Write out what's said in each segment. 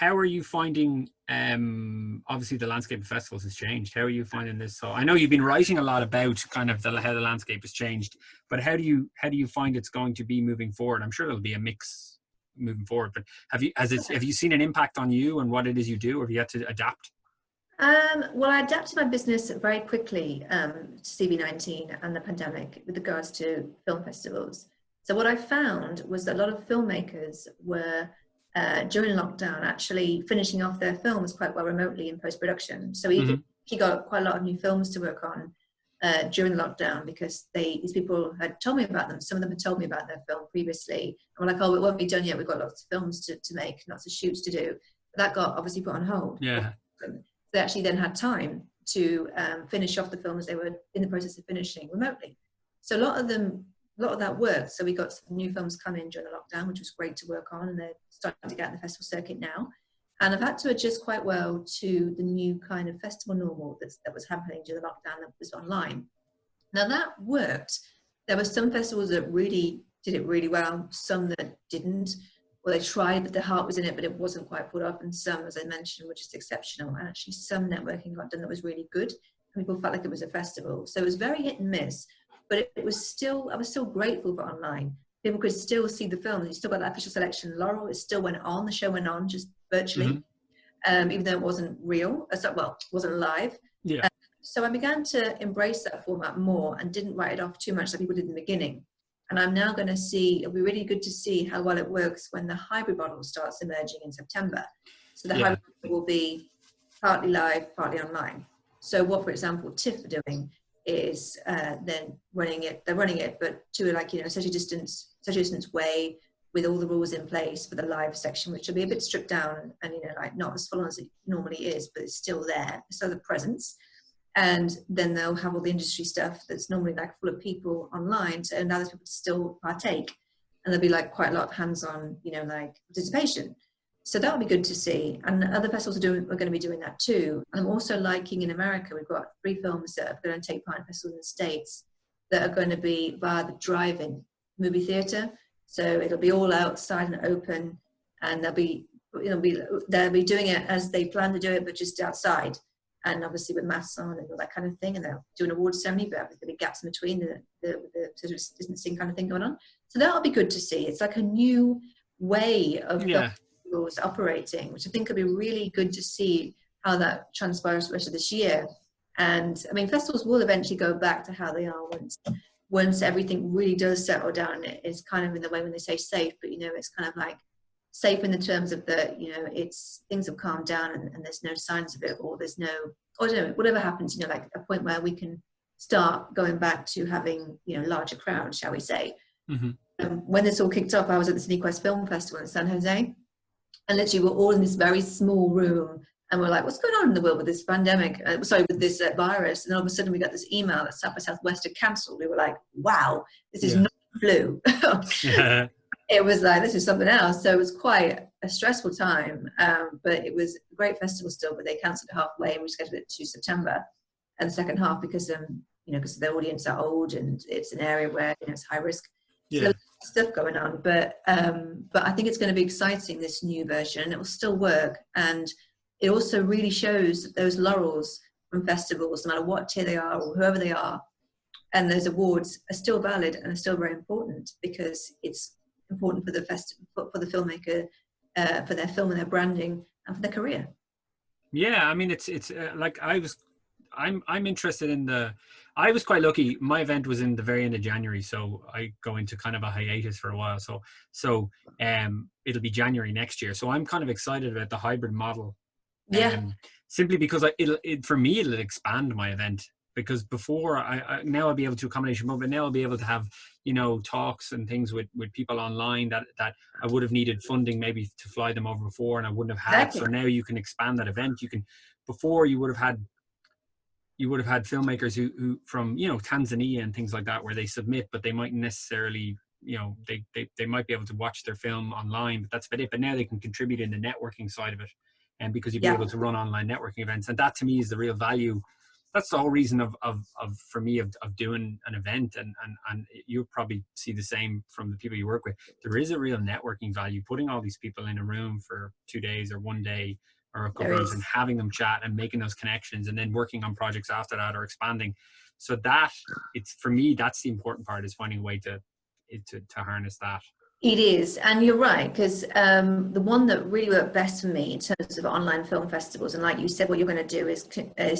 how are you finding, obviously the landscape of festivals has changed. How are you finding this? So I know you've been writing a lot about kind of how the landscape has changed, but how do you find it's going to be moving forward? I'm sure there'll be a mix moving forward, but have you seen an impact on you and what it is you do, or have you had to adapt? Well, I adapted my business very quickly to COVID-19 and the pandemic with regards to film festivals. So what I found was that a lot of filmmakers were, during lockdown, actually finishing off their films quite well remotely in post-production. So he got quite a lot of new films to work on during lockdown because these people had told me about them. Some of them had told me about their film previously. And we're like, oh, it won't be done yet. We've got lots of films to make, lots of shoots to do. But that got obviously put on hold. Yeah. They actually then had time to finish off the films they were in the process of finishing remotely. So a lot of that worked. So we got some new films come in during the lockdown, which was great to work on, and they're starting to get in the festival circuit now. And I've had to adjust quite well to the new kind of festival normal that was happening during the lockdown that was online. Now that worked. There were some festivals that really did it really well, some that didn't. Well, they tried, but their heart was in it, but it wasn't quite pulled off. And some, as I mentioned, were just exceptional. And actually some networking got done that was really good. People felt like it was a festival. So it was very hit and miss, but I was still grateful for online. People could still see the film. You still got that official selection. Laurel, it still went on. The show went on just virtually, even though it wasn't real. Wasn't live. Yeah. So I began to embrace that format more and didn't write it off too much like people did in the beginning. And I'm now going to see, it'll be really good to see how well it works when the hybrid model starts emerging in September. So the hybrid model will be partly live, partly online. So what, for example, TIFF are doing is then they're running it, but to social distance way with all the rules in place for the live section, which will be a bit stripped down and not as full on as it normally is, but it's still there. So the presence. And then they'll have all the industry stuff that's normally full of people online to allow those people to still partake. And there'll be quite a lot of hands-on, participation. So that'll be good to see. And other festivals are going to be doing that too. And I'm also liking in America, we've got 3 films that are going to take part in festivals in the States that are going to be via the drive-in movie theater. So it'll be all outside and open, and they'll be doing it as they plan to do it, but just outside. And obviously with masks on and all that kind of thing, and they'll do an awards ceremony, but there'll be gaps in between the sort of distancing kind of thing going on. So that'll be good to see. It's like a new way of festivals operating, which I think could be really good to see how that transpires the rest of this year. And I mean, festivals will eventually go back to how they are once everything really does settle down. It's kind of in the way when they say safe, but it's kind of like safe in the terms of that, it's things have calmed down and there's no signs of it, or there's no, or I don't know, whatever happens, like a point where we can start going back to having, larger crowds, shall we say. When this all kicked off, I was at the CineQuest Film Festival in San Jose, and literally we're all in this very small room, and we're like, what's going on in the world with this pandemic? With this virus. And all of a sudden we got this email that South by Southwest had cancelled. We were like, wow, this is not flu. It was like, this is something else. So it was quite a stressful time, but it was a great festival still, but they cancelled it halfway and we scheduled it to September and the second half because the audience are old and it's an area where it's high risk. So there's stuff going on, but I think it's going to be exciting, this new version, and it will still work. And it also really shows that those laurels from festivals, no matter what tier they are or whoever they are, and those awards are still valid and are still very important, because it's important for the festival, for the filmmaker, for their film and their branding and for their career. Yeah, I mean, it's like I'm interested in I was quite lucky. My event was in the very end of January, so I go into kind of a hiatus for a while. So it'll be January next year. So I'm kind of excited about the hybrid model. Simply because for me it'll expand my event, because before now I'll be able to accommodate remote, but now I'll be able to have talks and things with people online that I would have needed funding maybe to fly them over before, and I wouldn't have had. So now you can expand that event. Before you would have had filmmakers who from Tanzania and things like that, where they submit, but they mightn't necessarily they might be able to watch their film online, but that's about it. But now they can contribute in the networking side of it, and because you'll be able to run online networking events, and that to me is the real value that's the whole reason of for me of doing an event, and you'll probably see the same from the people you work with. There is a real networking value putting all these people in a room for 2 days or 1 day or a couple There of days is. and having them chat and making those connections and then working on projects after that or expanding. So that it's, for me, that's the important part, is finding a way to harness that. It is, and you're right, because the one that really worked best for me in terms of online film festivals, and like you said, what you're going to do is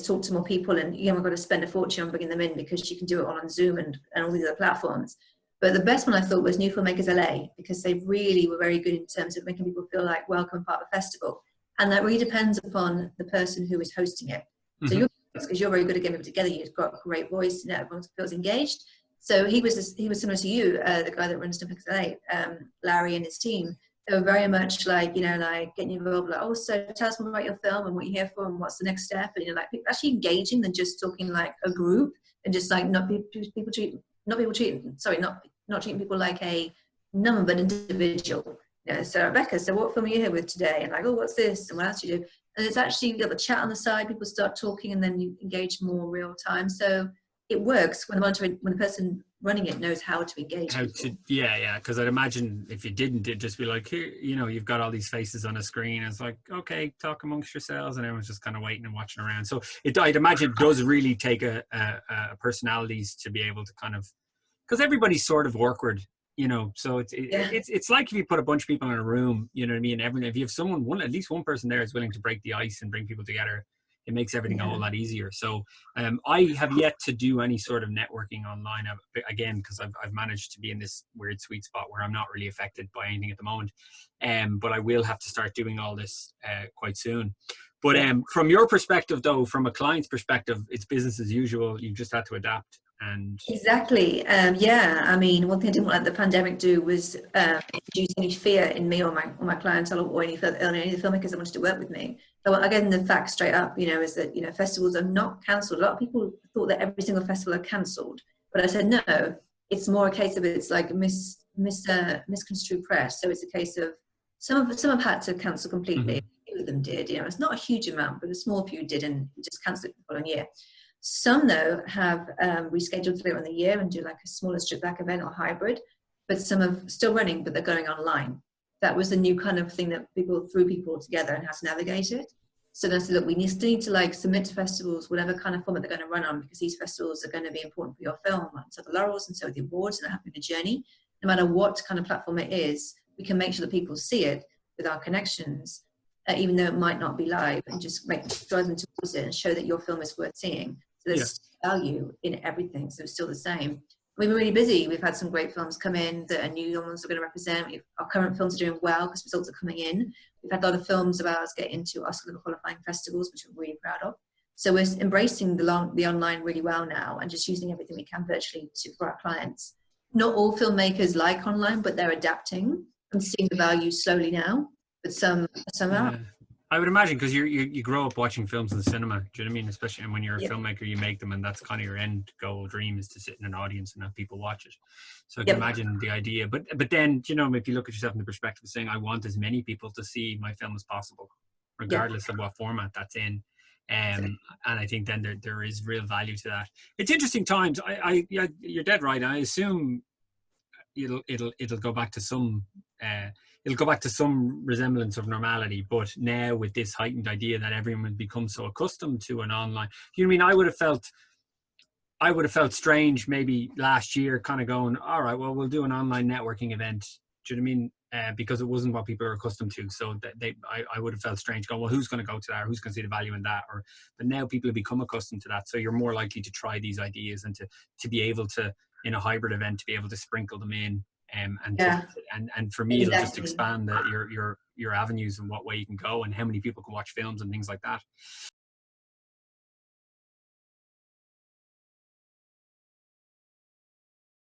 talk to more people, and you haven't got to spend a fortune on bringing them in because you can do it all on Zoom and all these other platforms. But the best one I thought was New Filmmakers LA, because they really were very good in terms of making people feel like welcome and part of the festival. And that really depends upon the person who is hosting it. So you're, because you're very good at getting people together, you've got a great voice, and everyone feels engaged. So he was similar to you, the guy that runs New Filmmakers LA, Larry and his team. They were very much like, you know, like getting involved, like, oh, so tell us more about your film and what you're here for and what's the next step. And you're like actually engaging than just talking like a group, and just like not treating people like a number, but individual. You know, so Rebecca, so what film are you here with today? And like, oh, what's this? And what else do you do? And it's actually, you got the chat on the side, people start talking, and then you engage more real time. So it works when the person running it knows how to engage. Yeah, because I'd imagine if you didn't, it'd just be like, here, you know, you've got all these faces on a screen. It's like, okay, talk amongst yourselves, and everyone's just kind of waiting and watching around. So I'd imagine it does really take a personalities to be able to kind of, because everybody's sort of awkward, you know. So it's like if you put a bunch of people in a room, you know what I mean. If you have at least one person there is willing to break the ice and bring people together, it makes everything a whole lot easier. So I have yet to do any sort of networking online, again, because I've managed to be in this weird sweet spot where I'm not really affected by anything at the moment. But I will have to start doing all this quite soon. But from your perspective, though, from a client's perspective, it's business as usual. You just had to adapt. And exactly. I mean, one thing I didn't want the pandemic do was introduce any fear in me or my clientele or any of the filmmakers that wanted to work with me. So again, the fact straight up, you know, is that, you know, festivals are not cancelled. A lot of people thought that every single festival are cancelled, but I said no. It's more a case of it's like misconstrued press. So it's a case of some have had to cancel completely. A few of them did. You know, it's not a huge amount, but a small few did, and just cancelled it the following year. Some, though, have rescheduled later in the year and do like a smaller strip back event or hybrid, but some are still running, but they're going online. That was the new kind of thing that threw people together and how to navigate it. So then I said, look, we still need to like submit to festivals, whatever kind of format they're going to run on, because these festivals are going to be important for your film, and so the laurels and so the awards, and they're happening the journey. No matter what kind of platform it is, we can make sure that people see it with our connections, even though it might not be live, and just drive them towards it and show that your film is worth seeing. So there's value in everything, so it's still the same. We've been really busy. We've had some great films come in that are new ones we're going to represent. Our current films are doing well because results are coming in. We've had a lot of films of ours get into Oscar qualifying festivals, which we're really proud of. So we're embracing the online really well now, and just using everything we can virtually for our clients. Not all filmmakers like online, but they're adapting and seeing the value slowly now. But some are. I would imagine, because you grow up watching films in the cinema. Do you know what I mean? Especially when you're a filmmaker, you make them, and that's kind of your end goal dream, is to sit in an audience and have people watch it. So I can imagine the idea. But then, you know, if you look at yourself in the perspective of saying, I want as many people to see my film as possible, regardless of what format that's in. And I think then there is real value to that. It's interesting times. You're dead right. I assume it'll go back to some resemblance of normality, but now with this heightened idea that everyone would become so accustomed to an online, you know what I mean? I would have felt strange maybe last year, kind of going, all right, well, we'll do an online networking event. Do you know what I mean? Because it wasn't what people are accustomed to. So I would have felt strange going, well, who's going to go to that? Or who's going to see the value in that? But now people have become accustomed to that. So you're more likely to try these ideas and to be able to, in a hybrid event, to be able to sprinkle them in. And for me, it'll just expand your avenues and what way you can go and how many people can watch films and things like that.